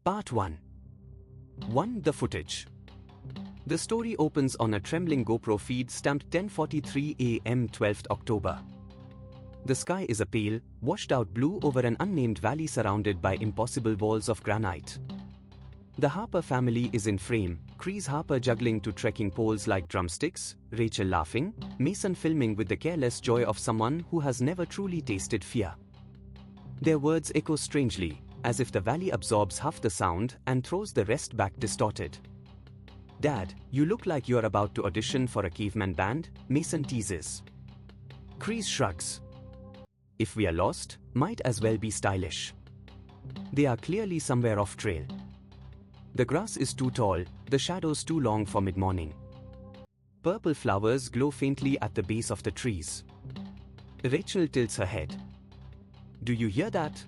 Part 1. 1. The footage. The story opens on a trembling GoPro feed stamped 10:43 a.m. 12th October. The sky is a pale, washed-out blue over an unnamed valley surrounded by impossible walls of granite. The Harper family is in frame, Chris Harper juggling two trekking poles like drumsticks, Rachel laughing, Mason filming with the careless joy of someone who has never truly tasted fear. Their words echo strangely, as if the valley absorbs half the sound and throws the rest back distorted. "Dad, you look like you're about to audition for a caveman band," Mason teases. Chris shrugs. "If we are lost, might as well be stylish." They are clearly somewhere off trail. The grass is too tall, the shadows too long for mid-morning. Purple flowers glow faintly at the base of the trees. Rachel tilts her head. "Do you hear that?"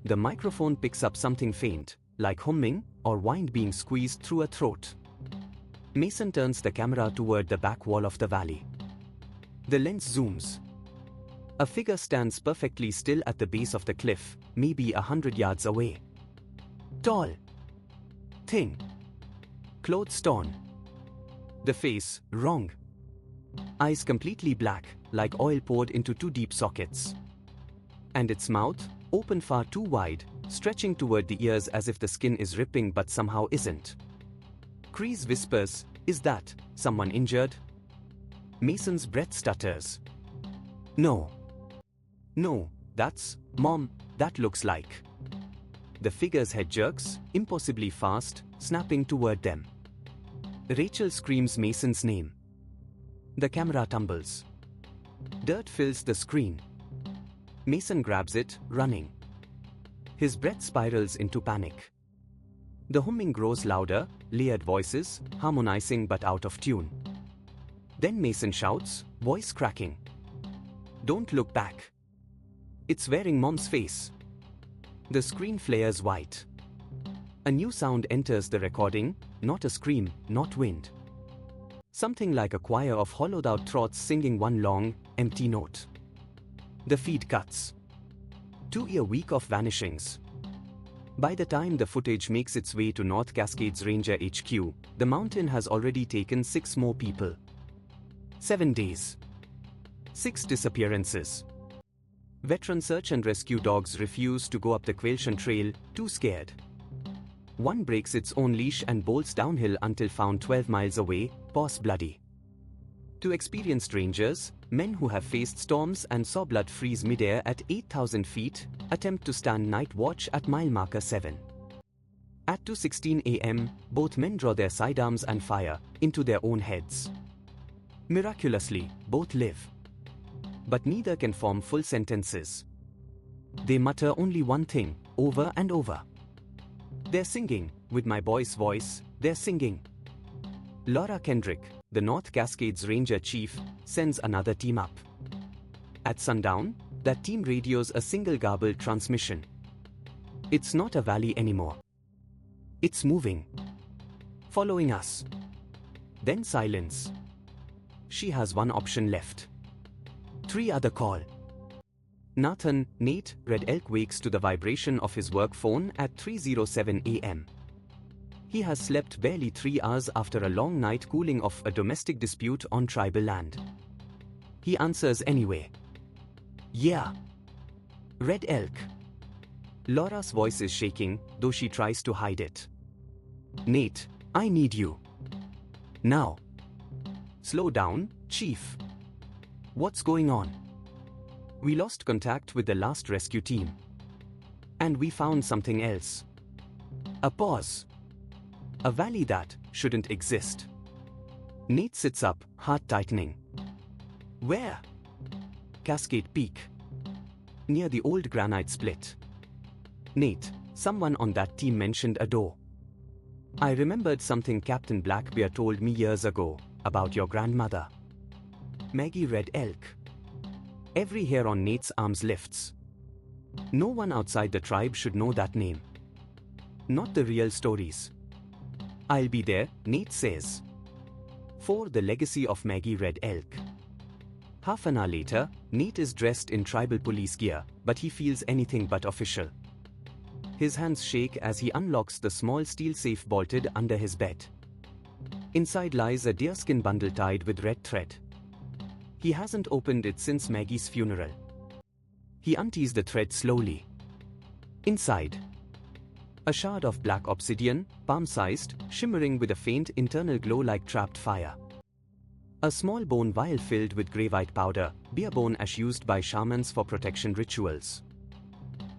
The microphone picks up something faint, like humming or wind being squeezed through a throat. Mason turns the camera toward the back wall of the valley. The lens zooms. A figure stands perfectly still at the base of the cliff, maybe 100 yards away. Tall. Thin. Clothes torn. The face, wrong. Eyes completely black, like oil poured into two deep sockets. And its mouth, open far too wide, stretching toward the ears as if the skin is ripping but somehow isn't. Chris whispers, "Is that someone injured?" Mason's breath stutters. "No. No, that's, Mom, that looks like." The figure's head jerks, impossibly fast, snapping toward them. Rachel screams Mason's name. The camera tumbles. Dirt fills the screen. Mason grabs it, running. His breath spirals into panic. The humming grows louder, layered voices, harmonizing but out of tune. Then Mason shouts, voice cracking. "Don't look back." It's wearing Mom's face. The screen flares white. A new sound enters the recording, not a scream, not wind. Something like a choir of hollowed-out throats singing one long, empty note. The feed cuts. 2 week of vanishings. By the time the footage makes its way to North Cascades Ranger HQ, the mountain has already taken 6 more people. 7 days. 6 disappearances. Veteran search and rescue dogs refuse to go up the Quailshan Trail, too scared. One breaks its own leash and bolts downhill until found 12 miles away, paws bloody. 2 experienced rangers, men who have faced storms and saw blood freeze midair at 8,000 feet, attempt to stand night watch at mile marker 7. At 2:16 a.m., both men draw their sidearms and fire into their own heads. Miraculously, both live. But neither can form full sentences. They mutter only one thing, over and over. "They're singing, with my boy's voice, they're singing." Laura Kendrick, the North Cascades Ranger Chief, sends another team up. At sundown, that team radios a single garbled transmission. It's not a valley anymore. It's moving. Following us. Then silence. She has one option left. 3 other call. Nathan, Nate, Red Elk wakes to the vibration of his work phone at 3:07 a.m. He has slept barely 3 hours after a long night cooling off a domestic dispute on tribal land. He answers anyway. "Yeah. Red Elk." Laura's voice is shaking, though she tries to hide it. "Nate, I need you. Now." "Slow down, Chief. What's going on?" "We lost contact with the last rescue team. And we found something else." A pause. A valley that shouldn't exist. Nate sits up, heart tightening. "Where?" "Cascade Peak. Near the old granite split." "Nate, someone on that team mentioned a door. I remembered something Captain Blackbear told me years ago, about your grandmother." Maggie Red Elk. Every hair on Nate's arms lifts. No one outside the tribe should know that name. Not the real stories. "I'll be there," Nate says. For the legacy of Maggie Red Elk. Half an hour later, Nate is dressed in tribal police gear, but he feels anything but official. His hands shake as he unlocks the small steel safe bolted under his bed. Inside lies a deerskin bundle tied with red thread. He hasn't opened it since Maggie's funeral. He untees the thread slowly. Inside, a shard of black obsidian, palm-sized, shimmering with a faint internal glow like trapped fire. A small bone vial filled with grey-white powder, bear bone ash used by shamans for protection rituals.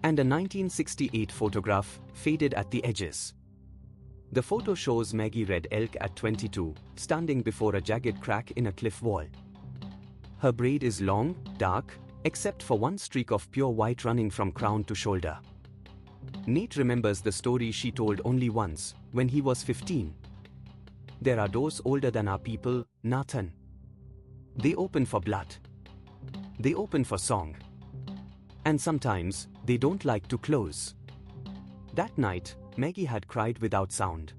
And a 1968 photograph, faded at the edges. The photo shows Maggie Red Elk at 22, standing before a jagged crack in a cliff wall. Her braid is long, dark, except for one streak of pure white running from crown to shoulder. Nate remembers the story she told only once, when he was 15. There are doors older than our people, Nathan. They open for blood. They open for song. And sometimes, they don't like to close. That night, Maggie had cried without sound.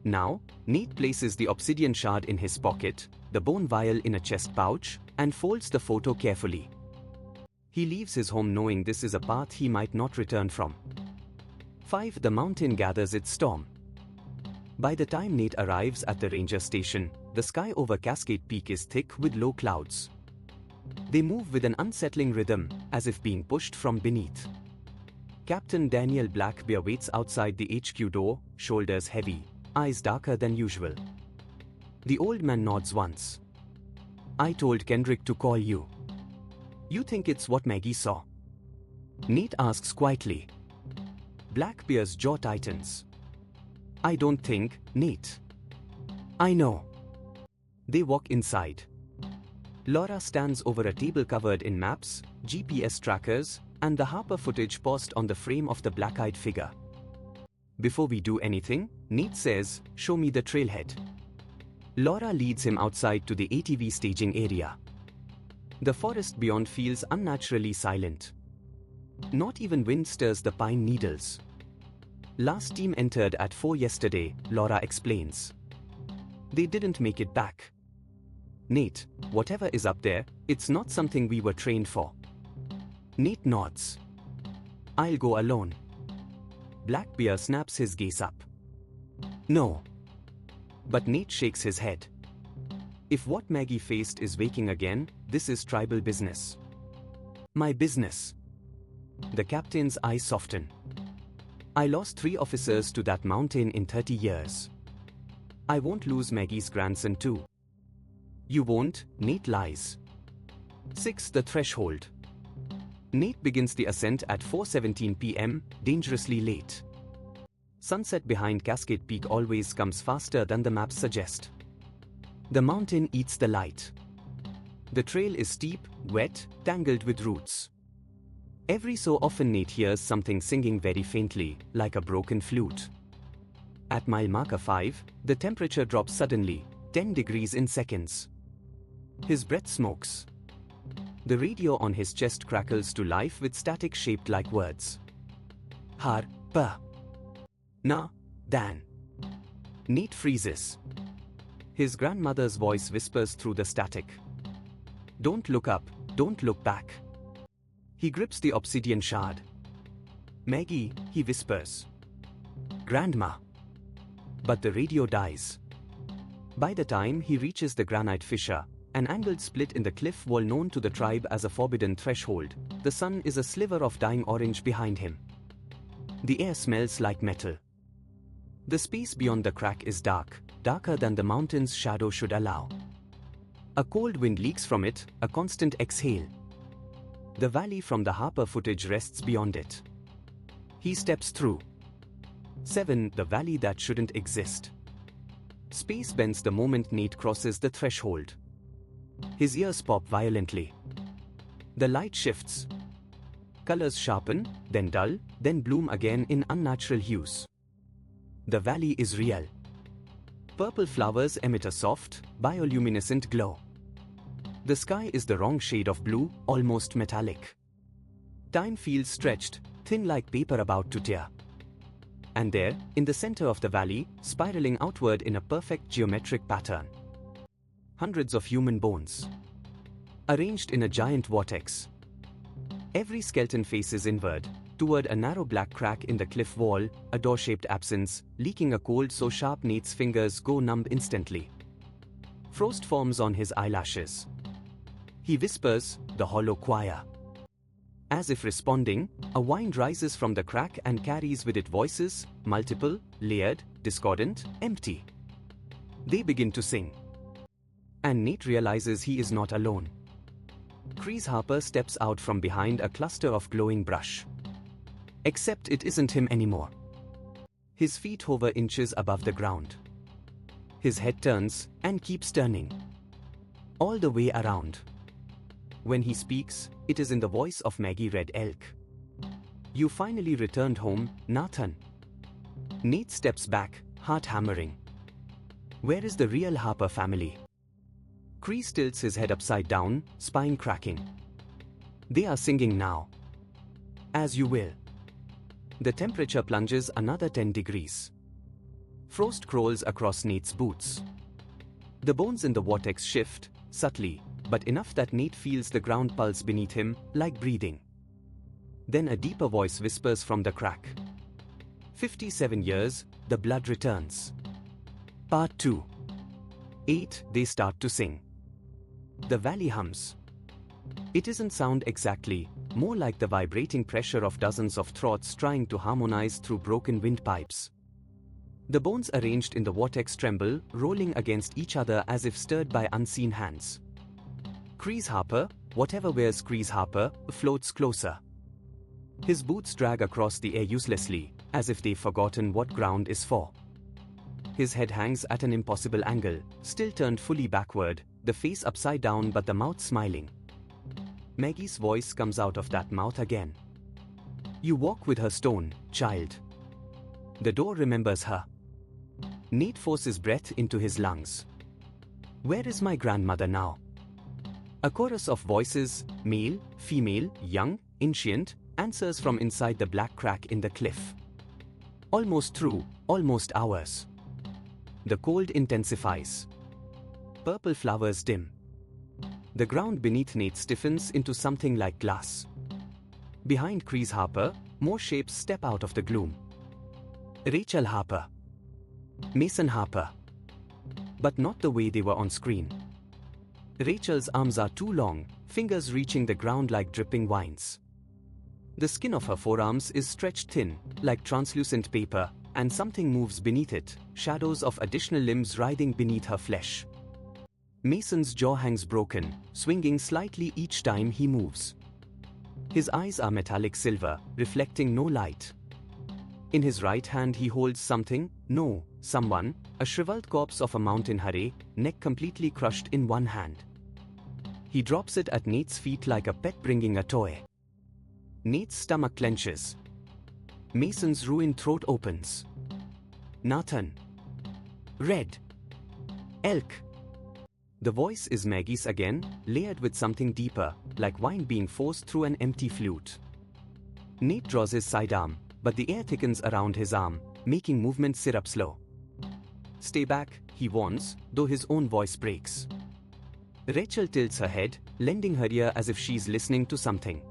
Now, Nate places the obsidian shard in his pocket, the bone vial in a chest pouch, and folds the photo carefully. He leaves his home knowing this is a path he might not return from. 5. The mountain gathers its storm. By the time Nate arrives at the ranger station, the sky over Cascade Peak is thick with low clouds. They move with an unsettling rhythm, as if being pushed from beneath. Captain Daniel Blackbear waits outside the HQ door, shoulders heavy, eyes darker than usual. The old man nods once. I told Kendrick to call you. You think it's what Maggie saw? Nate asks quietly. Blackbear's jaw tightens. I don't think, Nate. I know. They walk inside. Laura stands over a table covered in maps, GPS trackers, and the Harper footage paused on the frame of the black-eyed figure. Before we do anything, Nate says, show me the trailhead. Laura leads him outside to the ATV staging area. The forest beyond feels unnaturally silent. Not even wind stirs the pine needles. Last team entered at 4 yesterday, Laura explains. They didn't make it back. Nate, whatever is up there, it's not something we were trained for. Nate nods. I'll go alone. Blackbear snaps his gaze up. No. But Nate shakes his head. If what Maggie faced is waking again, this is tribal business. My business. The captain's eyes soften. I lost 3 officers to that mountain in 30 years. I won't lose Maggie's grandson too. You won't, Nate lies. 6. The threshold. Nate begins the ascent at 4:17 p.m., dangerously late. Sunset behind Cascade Peak always comes faster than the maps suggest. The mountain eats the light. The trail is steep, wet, tangled with roots. Every so often Nate hears something singing very faintly, like a broken flute. At mile marker 5, the temperature drops suddenly, 10 degrees in seconds. His breath smokes. The radio on his chest crackles to life with static shaped like words. Harper. Na, Dan. Nate freezes. His grandmother's voice whispers through the static. Don't look up, don't look back. He grips the obsidian shard. Maggie, he whispers. Grandma. But the radio dies. By the time he reaches the granite fissure, an angled split in the cliff wall known to the tribe as a forbidden threshold, the sun is a sliver of dying orange behind him. The air smells like metal. The space beyond the crack is dark, darker than the mountain's shadow should allow. A cold wind leaks from it, a constant exhale. The valley from the Harper footage rests beyond it. He steps through. 7. The valley that shouldn't exist. Space bends the moment Nate crosses the threshold. His ears pop violently. The light shifts. Colors sharpen, then dull, then bloom again in unnatural hues. The valley is real. Purple flowers emit a soft, bioluminescent glow. The sky is the wrong shade of blue, almost metallic. Time feels stretched, thin like paper about to tear. And there, in the center of the valley, spiraling outward in a perfect geometric pattern. Hundreds of human bones. Arranged in a giant vortex. Every skeleton faces inward, toward a narrow black crack in the cliff wall, a door-shaped absence, leaking a cold so sharp Nate's fingers go numb instantly. Frost forms on his eyelashes. He whispers, the hollow choir. As if responding, a wind rises from the crack and carries with it voices, multiple, layered, discordant, empty. They begin to sing. And Nate realizes he is not alone. Harper steps out from behind a cluster of glowing brush. Except it isn't him anymore. His feet hover inches above the ground. His head turns and keeps turning. All the way around. When he speaks, it is in the voice of Maggie Red Elk. You finally returned home, Nathan. Nate steps back, heart hammering. Where is the real Harper family? Kreese tilts his head upside down, spine cracking. They are singing now. As you will. The temperature plunges another 10 degrees. Frost crawls across Nate's boots. The bones in the vortex shift, subtly, but enough that Nate feels the ground pulse beneath him, like breathing. Then a deeper voice whispers from the crack. 57 years, the blood returns. Part 2. 8. They start to sing. The valley hums. It isn't sound exactly, more like the vibrating pressure of dozens of throats trying to harmonize through broken windpipes. The bones arranged in the vortex tremble, rolling against each other as if stirred by unseen hands. Harper, whatever wears Harper, floats closer. His boots drag across the air uselessly, as if they've forgotten what ground is for. His head hangs at an impossible angle, still turned fully backward, the face upside down but the mouth smiling. Maggie's voice comes out of that mouth again. You walk with her stone, child. The door remembers her. Nate forces breath into his lungs. Where is my grandmother now? A chorus of voices, male, female, young, ancient, answers from inside the black crack in the cliff. Almost through, almost ours. The cold intensifies. Purple flowers dim. The ground beneath Nate stiffens into something like glass. Behind Harper, more shapes step out of the gloom. Rachel Harper. Mason Harper. But not the way they were on screen. Rachel's arms are too long, fingers reaching the ground like dripping vines. The skin of her forearms is stretched thin, like translucent paper, and something moves beneath it, shadows of additional limbs writhing beneath her flesh. Mason's jaw hangs broken, swinging slightly each time he moves. His eyes are metallic silver, reflecting no light. In his right hand he holds someone, a shriveled corpse of a mountain hare, neck completely crushed in one hand. He drops it at Nate's feet like a pet bringing a toy. Nate's stomach clenches. Mason's ruined throat opens. Nathan. Red. Elk. The voice is Maggie's again, layered with something deeper, like wine being forced through an empty flute. Nate draws his sidearm, but the air thickens around his arm, making movement syrup slow. Stay back, he warns, though his own voice breaks. Rachel tilts her head, lending her ear as if she's listening to something.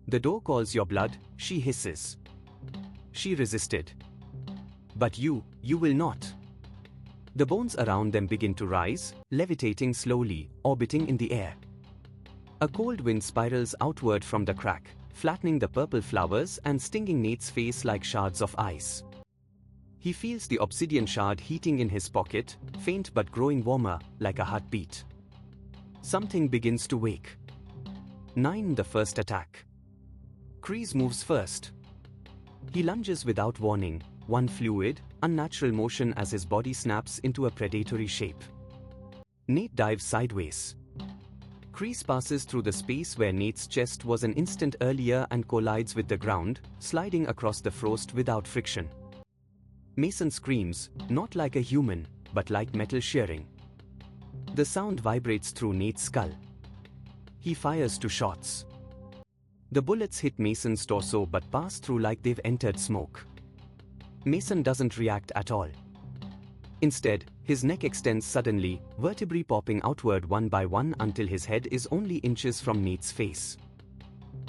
The door calls your blood, she hisses. She resisted. But you will not. The bones around them begin to rise, levitating slowly, orbiting in the air. A cold wind spirals outward from the crack, flattening the purple flowers and stinging Nate's face like shards of ice. He feels the obsidian shard heating in his pocket, faint but growing warmer, like a heartbeat. Something begins to wake. 9. The first attack. Kreese moves first. He lunges without warning, one fluid, unnatural motion as his body snaps into a predatory shape. Nate dives sideways. Kreese passes through the space where Nate's chest was an instant earlier and collides with the ground, sliding across the frost without friction. Mason screams, not like a human, but like metal shearing. The sound vibrates through Nate's skull. He fires 2 shots. The bullets hit Mason's torso but pass through like they've entered smoke. Mason doesn't react at all. Instead, his neck extends suddenly, vertebrae popping outward one by one until his head is only inches from Nate's face.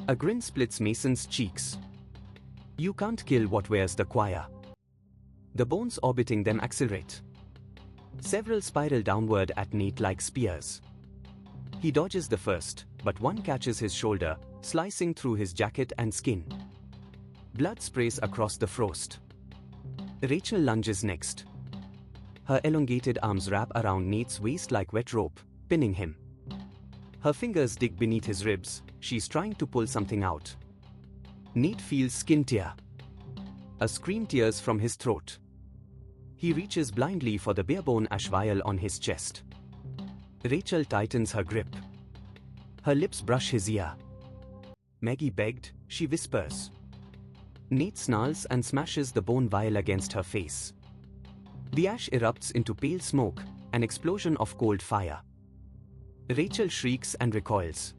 A grin splits Mason's cheeks. You can't kill what wears the choir. The bones orbiting them accelerate. Several spiral downward at Nate like spears. He dodges the first, but one catches his shoulder, slicing through his jacket and skin. Blood sprays across the frost. Rachel lunges next. Her elongated arms wrap around Nate's waist like wet rope, pinning him. Her fingers dig beneath his ribs. She's trying to pull something out. Nate feels skin tear. A scream tears from his throat. He reaches blindly for the barebone ash vial on his chest. Rachel tightens her grip. Her lips brush his ear. Maggie begged, she whispers. Nate snarls and smashes the bone vial against her face. The ash erupts into pale smoke, an explosion of cold fire. Rachel shrieks and recoils.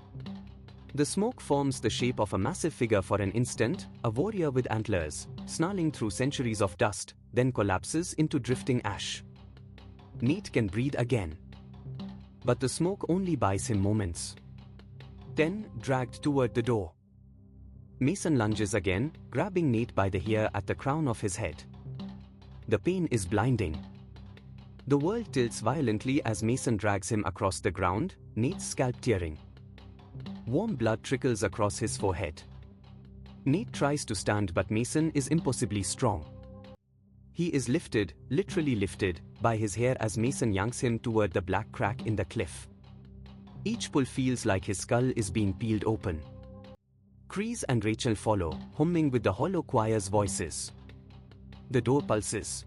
The smoke forms the shape of a massive figure for an instant, a warrior with antlers, snarling through centuries of dust, then collapses into drifting ash. Nate can breathe again. But the smoke only buys him moments. Then, dragged toward the door. Mason lunges again, grabbing Nate by the hair at the crown of his head. The pain is blinding. The world tilts violently as Mason drags him across the ground, Nate's scalp tearing. Warm blood trickles across his forehead. Nate tries to stand, but Mason is impossibly strong. He is lifted, literally lifted, by his hair as Mason yanks him toward the black crack in the cliff. Each pull feels like his skull is being peeled open. Kreese and Rachel follow, humming with the hollow choir's voices. The door pulses.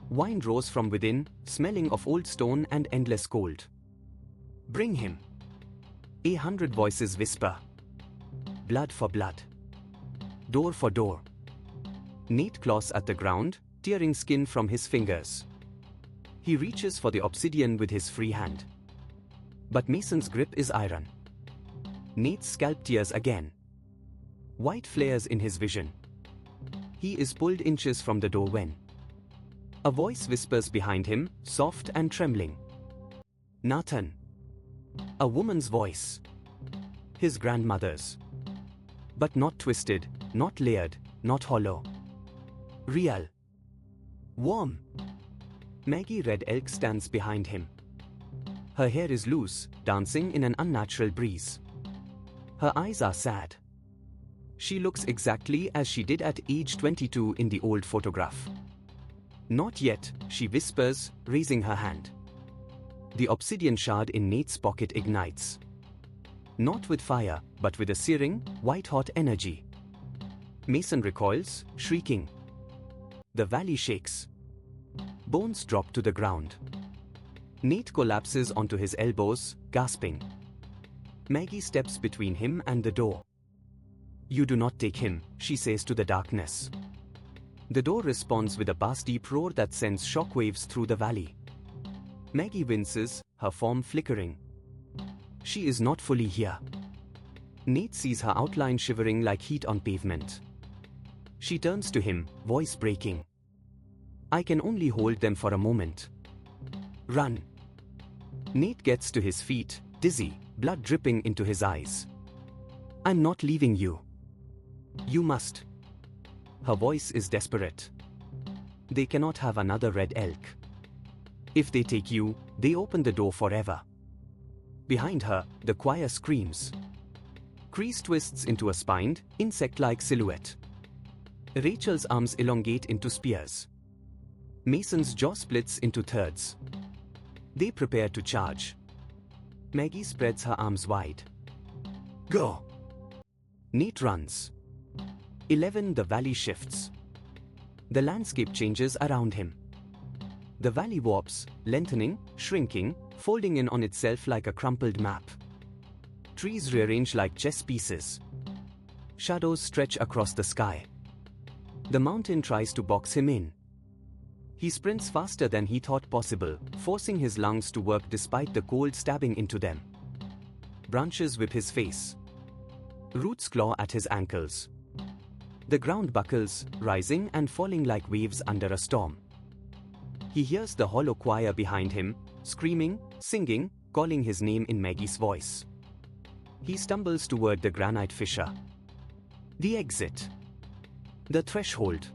Wine rose from within, smelling of old stone and endless cold. Bring him. 100 voices whisper. Blood for blood. Door for door. Nate claws at the ground, tearing skin from his fingers. He reaches for the obsidian with his free hand. But Mason's grip is iron. Nate's scalp tears again. White flares in his vision. He is pulled inches from the door when a voice whispers behind him, soft and trembling. Nathan. A woman's voice. His grandmother's. But not twisted, not layered, not hollow. Real. Warm. Maggie Red Elk stands behind him. Her hair is loose, dancing in an unnatural breeze. Her eyes are sad. She looks exactly as she did at age 22 in the old photograph. Not yet, she whispers, raising her hand. The obsidian shard in Nate's pocket ignites. Not with fire, but with a searing, white-hot energy. Mason recoils, shrieking. The valley shakes. Bones drop to the ground. Nate collapses onto his elbows, gasping. Maggie steps between him and the door. You do not take him, she says to the darkness. The door responds with a bass-deep roar that sends shockwaves through the valley. Maggie winces, her form flickering. She is not fully here. Nate sees her outline shivering like heat on pavement. She turns to him, voice breaking. I can only hold them for a moment. Run. Nate gets to his feet, dizzy, blood dripping into his eyes. I'm not leaving you. You must. Her voice is desperate. They cannot have another red elk. If they take you, they open the door forever. Behind her, the choir screams. Kreese twists into a spined, insect-like silhouette. Rachel's arms elongate into spears. Mason's jaw splits into thirds. They prepare to charge. Maggie spreads her arms wide. Go! Nate runs. 11 The valley shifts. The landscape changes around him. The valley warps, lengthening, shrinking, folding in on itself like a crumpled map. Trees rearrange like chess pieces. Shadows stretch across the sky. The mountain tries to box him in. He sprints faster than he thought possible, forcing his lungs to work despite the cold stabbing into them. Branches whip his face. Roots claw at his ankles. The ground buckles, rising and falling like waves under a storm. He hears the hollow choir behind him, screaming, singing, calling his name in Maggie's voice. He stumbles toward the granite fissure. The exit. The threshold.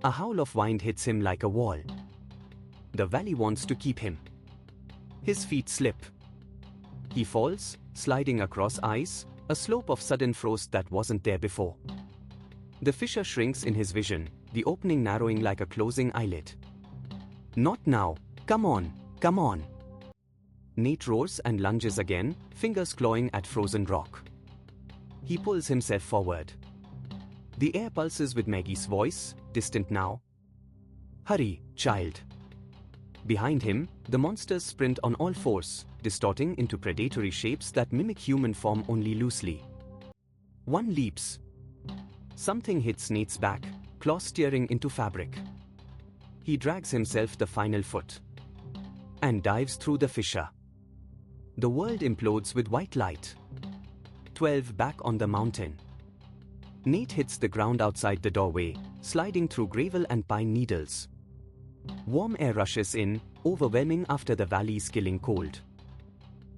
A howl of wind hits him like a wall. The valley wants to keep him. His feet slip. He falls, sliding across ice, a slope of sudden frost that wasn't there before. The fissure shrinks in his vision, the opening narrowing like a closing eyelid. Not now, come on, come on. Nate roars and lunges again, fingers clawing at frozen rock. He pulls himself forward. The air pulses with Maggie's voice, distant now. Hurry, child. Behind him, the monsters sprint on all fours, distorting into predatory shapes that mimic human form only loosely. One leaps. Something hits Nate's back, claws steering into fabric. He drags himself the final foot and dives through the fissure. The world implodes with white light. 12 back on the mountain. Nate hits the ground outside the doorway, sliding through gravel and pine needles. Warm air rushes in, overwhelming after the valley's killing cold.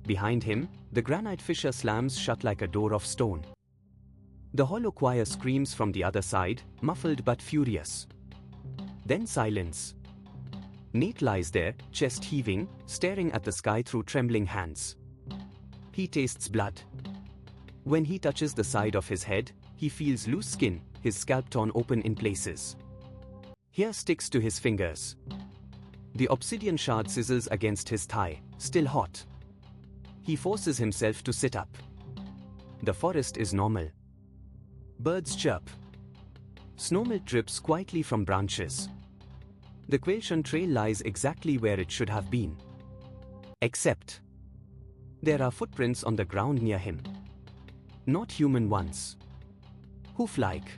Behind him, the granite fissure slams shut like a door of stone. The hollow choir screams from the other side, muffled but furious. Then silence. Nate lies there, chest heaving, staring at the sky through trembling hands. He tastes blood. When he touches the side of his head, he feels loose skin, his scalp torn open in places. Hair sticks to his fingers. The obsidian shard sizzles against his thigh, still hot. He forces himself to sit up. The forest is normal. Birds chirp. Snowmelt drips quietly from branches. The Quailshan trail lies exactly where it should have been. Except, there are footprints on the ground near him. Not human ones. Hoof-like.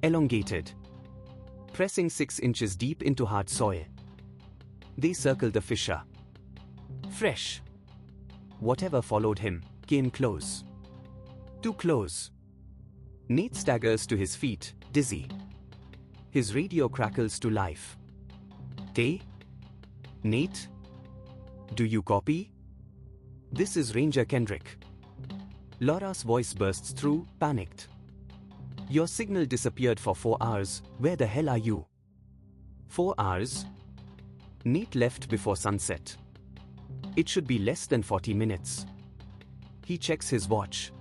Elongated. Pressing 6 inches deep into hard soil. They circle the fissure. Fresh. Whatever followed him came close. Too close. Nate staggers to his feet, dizzy. His radio crackles to life. Tay? Nate? Do you copy? This is Ranger Kendrick. Laura's voice bursts through, panicked. Your signal disappeared for 4 hours, where the hell are you? 4 hours? Nate left before sunset. It should be less than 40 minutes. He checks his watch.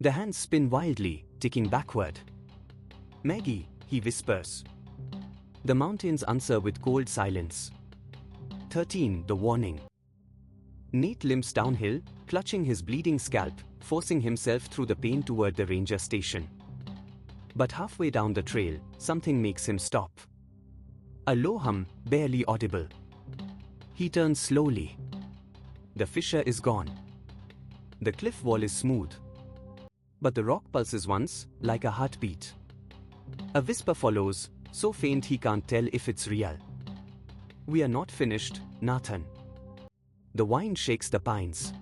The hands spin wildly, ticking backward. Maggie, he whispers. The mountains answer with cold silence. 13, the warning. Nate limps downhill, clutching his bleeding scalp, forcing himself through the pain toward the ranger station. But halfway down the trail, something makes him stop. A low hum, barely audible. He turns slowly. The fissure is gone. The cliff wall is smooth. But the rock pulses once, like a heartbeat. A whisper follows, so faint he can't tell if it's real. We are not finished, Nathan. The wind shakes the pines.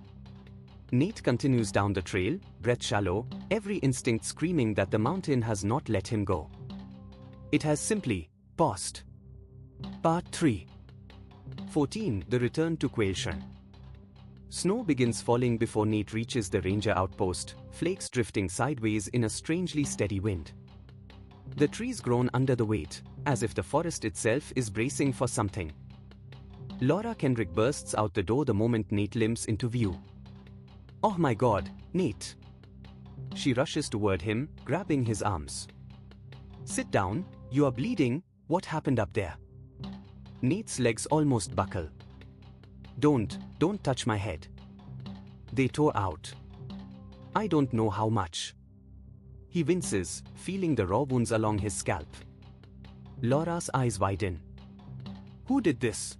Nate continues down the trail, breath shallow, every instinct screaming that the mountain has not let him go. It has simply paused. Part 3. 14. The return to Quailshan. Snow begins falling before Nate reaches the ranger outpost, flakes drifting sideways in a strangely steady wind. The trees groan under the weight, as if the forest itself is bracing for something. Laura Kendrick bursts out the door the moment Nate limps into view. Oh my God, Nate! She rushes toward him, grabbing his arms. Sit down, you are bleeding, what happened up there? Nate's legs almost buckle. Don't touch my head. They tore out. I don't know how much. He winces, feeling the raw wounds along his scalp. Laura's eyes widen. Who did this?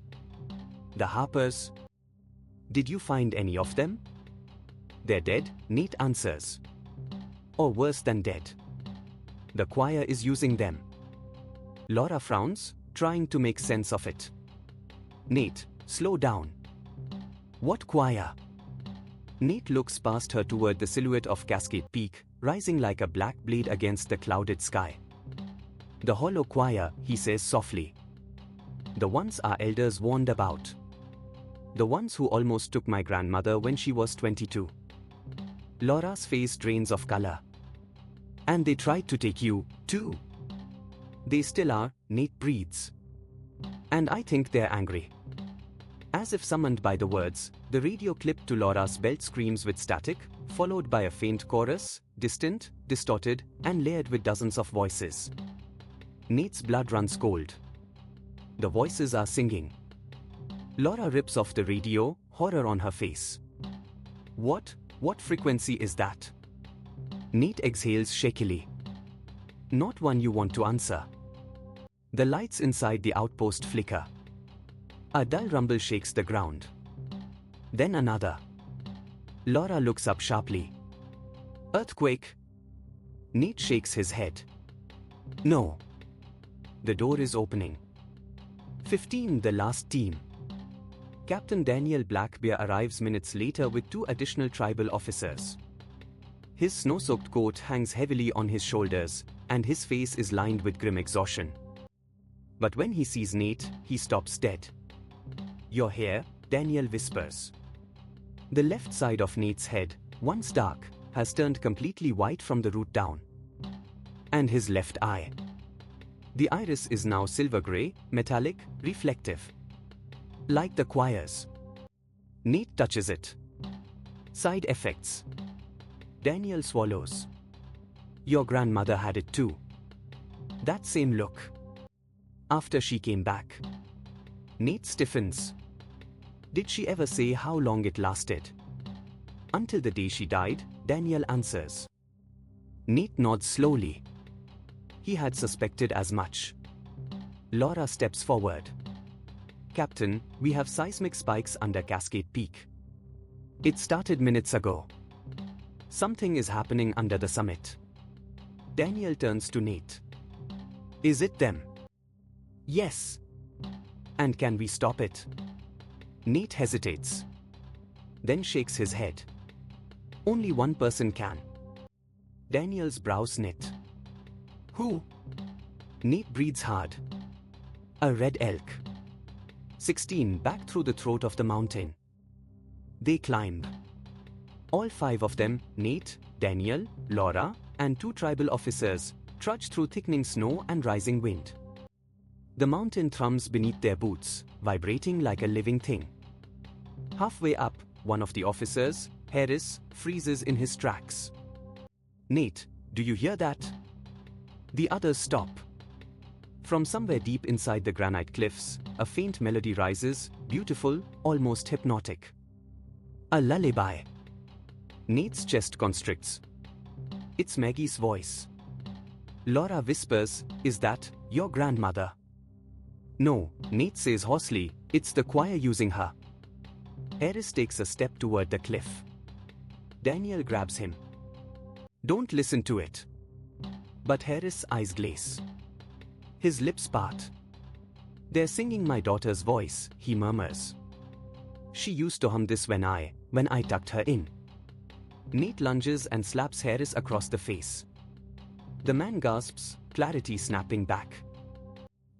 The Harpers. Did you find any of them? They're dead, Nate answers. Or worse than dead. The choir is using them. Laura frowns, trying to make sense of it. Nate, slow down. What choir? Nate looks past her toward the silhouette of Cascade Peak, rising like a black blade against the clouded sky. The hollow choir, he says softly. The ones our elders warned about. The ones who almost took my grandmother when she was 22. Laura's face drains of color. And they tried to take you, too. They still are, Nate breathes. And I think they're angry. As if summoned by the words, the radio clip to Laura's belt screams with static, followed by a faint chorus, distant, distorted, and layered with dozens of voices. Nate's blood runs cold. The voices are singing. Laura rips off the radio, horror on her face. What frequency is that? Nate exhales shakily. Not one you want to answer. The lights inside the outpost flicker. A dull rumble shakes the ground. Then another. Laura looks up sharply. Earthquake? Nate shakes his head. No. The door is opening. 15, the last team. Captain Daniel Blackbear arrives minutes later with 2 additional tribal officers. His snow-soaked coat hangs heavily on his shoulders, and his face is lined with grim exhaustion. But when he sees Nate, he stops dead. Your hair, Daniel whispers. The left side of Nate's head, once dark, has turned completely white from the root down. And his left eye. The iris is now silver-gray, metallic, reflective. Like the choir's. Nate touches it. Side effects. Daniel swallows. Your grandmother had it too. That same look. After she came back. Nate stiffens. Did she ever say how long it lasted? Until the day she died, Daniel answers. Nate nods slowly. He had suspected as much. Laura steps forward. Captain, we have seismic spikes under Cascade Peak. It started minutes ago. Something is happening under the summit. Daniel turns to Nate. Is it them? Yes. And can we stop it? Nate hesitates. Then shakes his head. Only one person can. Daniel's brows knit. Who? Nate breathes hard. A red elk. 16 back through the throat of the mountain. They climb. All 5 of them, Nate, Daniel, Laura, and 2 tribal officers, trudge through thickening snow and rising wind. The mountain thrums beneath their boots, vibrating like a living thing. Halfway up, one of the officers, Harris, freezes in his tracks. Nate, do you hear that? The others stop. From somewhere deep inside the granite cliffs, a faint melody rises, beautiful, almost hypnotic. A lullaby. Nate's chest constricts. It's Maggie's voice. Laura whispers, is that your grandmother? No, Nate says hoarsely, it's the choir using her. Harris takes a step toward the cliff. Daniel grabs him. Don't listen to it. But Harris' eyes glaze. His lips part. They're singing my daughter's voice, he murmurs. She used to hum this when I tucked her in. Nate lunges and slaps Harris across the face. The man gasps, clarity snapping back.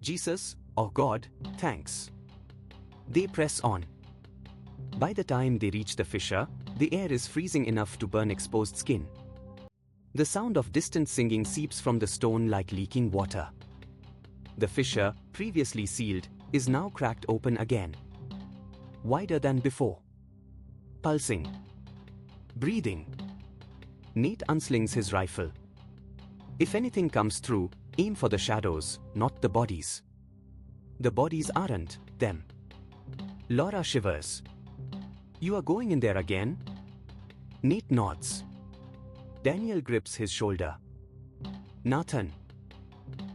Jesus, oh God, thanks. They press on. By the time they reach the fissure, the air is freezing enough to burn exposed skin. The sound of distant singing seeps from the stone like leaking water. The fissure, previously sealed, is now cracked open again. Wider than before. Pulsing. Breathing. Nate unslings his rifle. If anything comes through, aim for the shadows, not the bodies. The bodies aren't them. Laura shivers. You are going in there again? Nate nods. Daniel grips his shoulder. Nathan.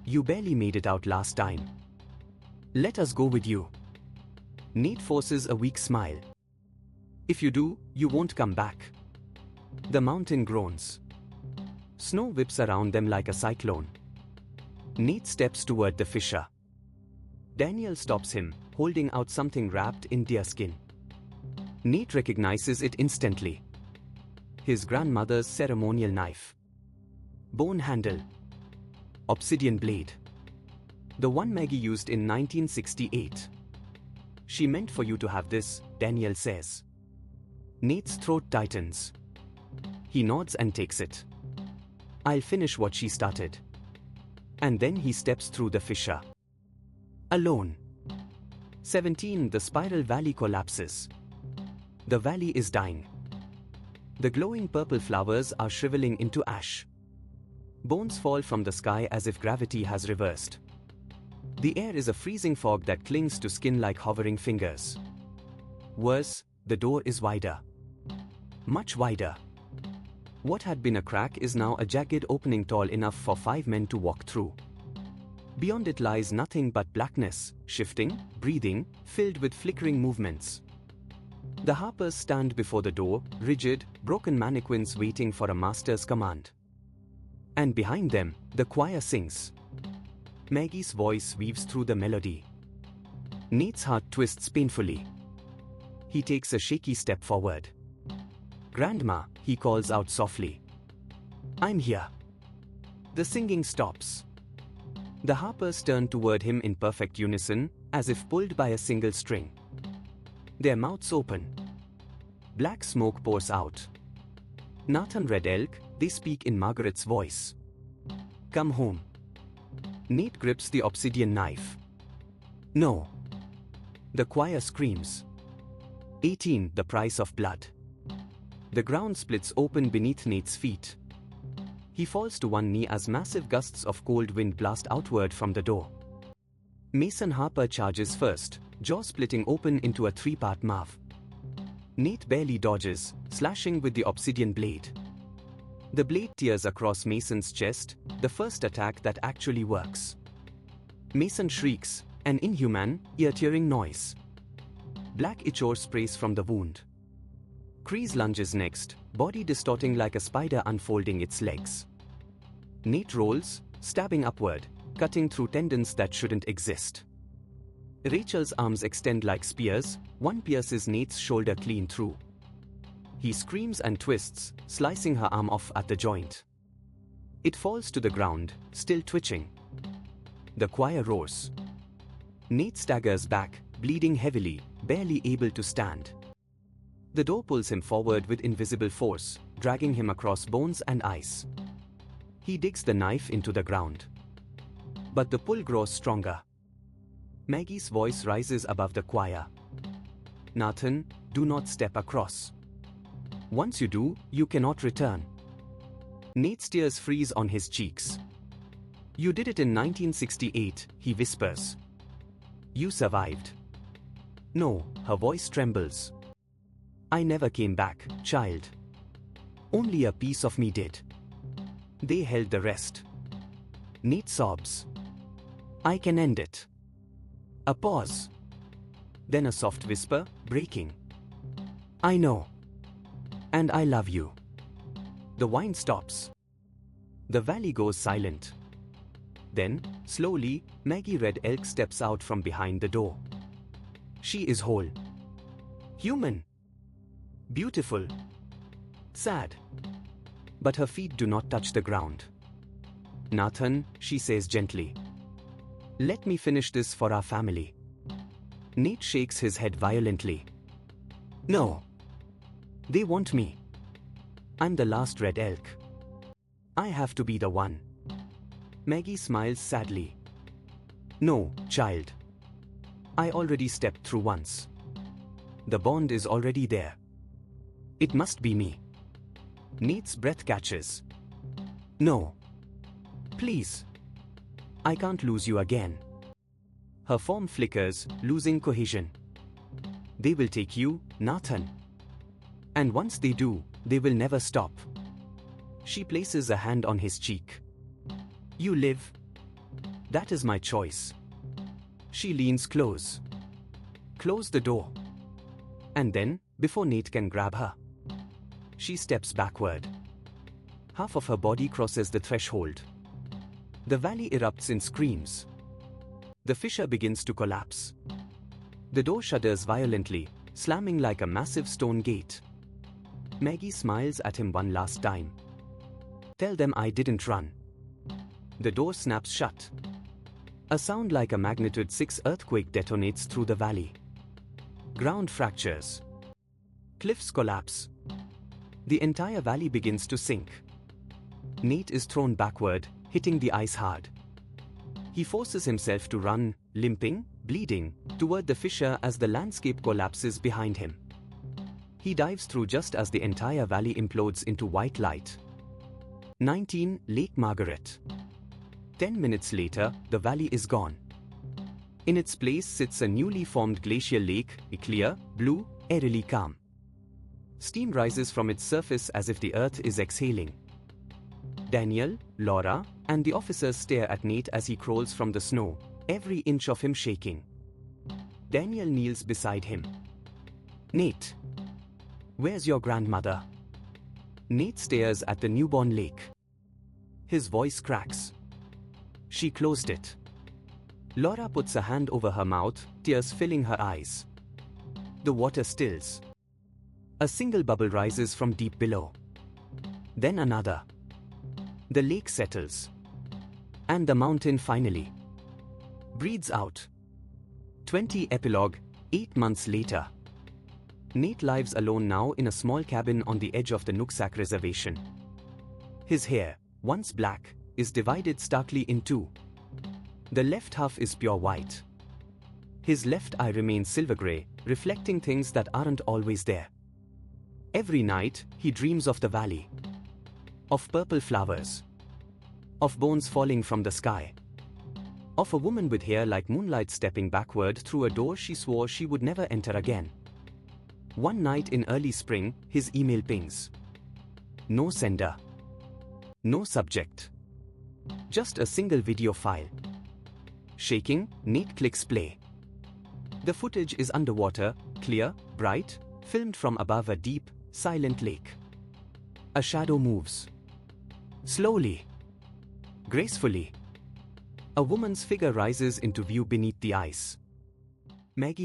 You barely made it out last time. Let us go with you. Nate forces a weak smile. If you do, you won't come back. The mountain groans. Snow whips around them like a cyclone. Nate steps toward the fissure. Daniel stops him, holding out something wrapped in deerskin. Nate recognizes it instantly. His grandmother's ceremonial knife. Bone handle. Obsidian blade. The one Maggie used in 1968. She meant for you to have this, Daniel says. Nate's throat tightens. He nods and takes it. I'll finish what she started. And then he steps through the fissure. Alone. 17. The spiral valley collapses. The valley is dying. The glowing purple flowers are shriveling into ash. Bones fall from the sky as if gravity has reversed. The air is a freezing fog that clings to skin like hovering fingers. Worse, the door is wider. Much wider. What had been a crack is now a jagged opening tall enough for 5 men to walk through. Beyond it lies nothing but blackness, shifting, breathing, filled with flickering movements. The Harpers stand before the door, rigid, broken mannequins waiting for a master's command. And behind them, the choir sings. Maggie's voice weaves through the melody. Nate's heart twists painfully. He takes a shaky step forward. "Grandma," he calls out softly. "I'm here." The singing stops. The Harpers turn toward him in perfect unison, as if pulled by a single string. Their mouths open. Black smoke pours out. "Nathan Red Elk," they speak in Margaret's voice. "Come home." Nate grips the obsidian knife. "No." The choir screams. 18. The price of blood. The ground splits open beneath Nate's feet. He falls to one knee as massive gusts of cold wind blast outward from the door. Mason Harper charges first, jaw splitting open into a 3-part mouth. Nate barely dodges, slashing with the obsidian blade. The blade tears across Mason's chest, the first attack that actually works. Mason shrieks, an inhuman, ear-tearing noise. Black ichor sprays from the wound. Kreese lunges next, body distorting like a spider unfolding its legs. Nate rolls, stabbing upward, cutting through tendons that shouldn't exist. Rachel's arms extend like spears, one pierces Nate's shoulder clean through. He screams and twists, slicing her arm off at the joint. It falls to the ground, still twitching. The choir roars. Nate staggers back, bleeding heavily, barely able to stand. The door pulls him forward with invisible force, dragging him across bones and ice. He digs the knife into the ground. But the pull grows stronger. Maggie's voice rises above the choir. "Nathan, do not step across. Once you do, you cannot return." Nate's tears freeze on his cheeks. "You did it in 1968, he whispers. "You survived." "No," her voice trembles. "I never came back, child. Only a piece of me did. They held the rest." Nate sobs. "I can end it." A pause. Then a soft whisper, breaking. "I know. And I love you." The whine stops. The valley goes silent. Then, slowly, Maggie Red Elk steps out from behind the door. She is whole. Human. Beautiful. Sad. But her feet do not touch the ground. "Nathan," she says gently. "Let me finish this for our family." Nate shakes his head violently. "No. They want me. I'm the last Red Elk. I have to be the one." Maggie smiles sadly. "No, child. I already stepped through once. The bond is already there. It must be me." Nate's breath catches. "No. Please. I can't lose you again." Her form flickers, losing cohesion. "They will take you, Nathan. And once they do, they will never stop." She places a hand on his cheek. "You live. That is my choice." She leans close. "Close the door." And then, before Nate can grab her, she steps backward. Half of her body crosses the threshold. The valley erupts in screams. The fissure begins to collapse. The door shudders violently, slamming like a massive stone gate. Maggie smiles at him one last time. "Tell them I didn't run." The door snaps shut. A sound like a magnitude 6 earthquake detonates through the valley. Ground fractures. Cliffs collapse. The entire valley begins to sink. Nate is thrown backward, hitting the ice hard. He forces himself to run, limping, bleeding, toward the fissure as the landscape collapses behind him. He dives through just as the entire valley implodes into white light. 19. Lake Margaret. 10 minutes later, the valley is gone. In its place sits a newly formed glacial lake, clear, blue, eerily calm. Steam rises from its surface as if the earth is exhaling. Daniel, Laura, and the officers stare at Nate as he crawls from the snow, every inch of him shaking. Daniel kneels beside him. Nate, where's your grandmother? Nate stares at the newborn lake. His voice cracks. She closed it. Laura puts a hand over her mouth, tears filling her eyes. The water stills. A single bubble rises from deep below. Then another. The lake settles. And the mountain finally breathes out. 20. Epilogue. 8 months later. Nate lives alone now in a small cabin on the edge of the Nooksack reservation. His hair, once black, is divided starkly in two. The left half is pure white. His left eye remains silver gray, reflecting things that aren't always there. Every night, he dreams of the valley. Of purple flowers. Of bones falling from the sky. Of a woman with hair like moonlight stepping backward through a door she swore she would never enter again. One night in early spring, his email pings. No sender. No subject. Just a single video file. Shaking, Nate clicks play. The footage is underwater, clear, bright, filmed from above a deep, silent lake. A shadow moves. Slowly. Gracefully. A woman's figure rises into view beneath the ice. Maggie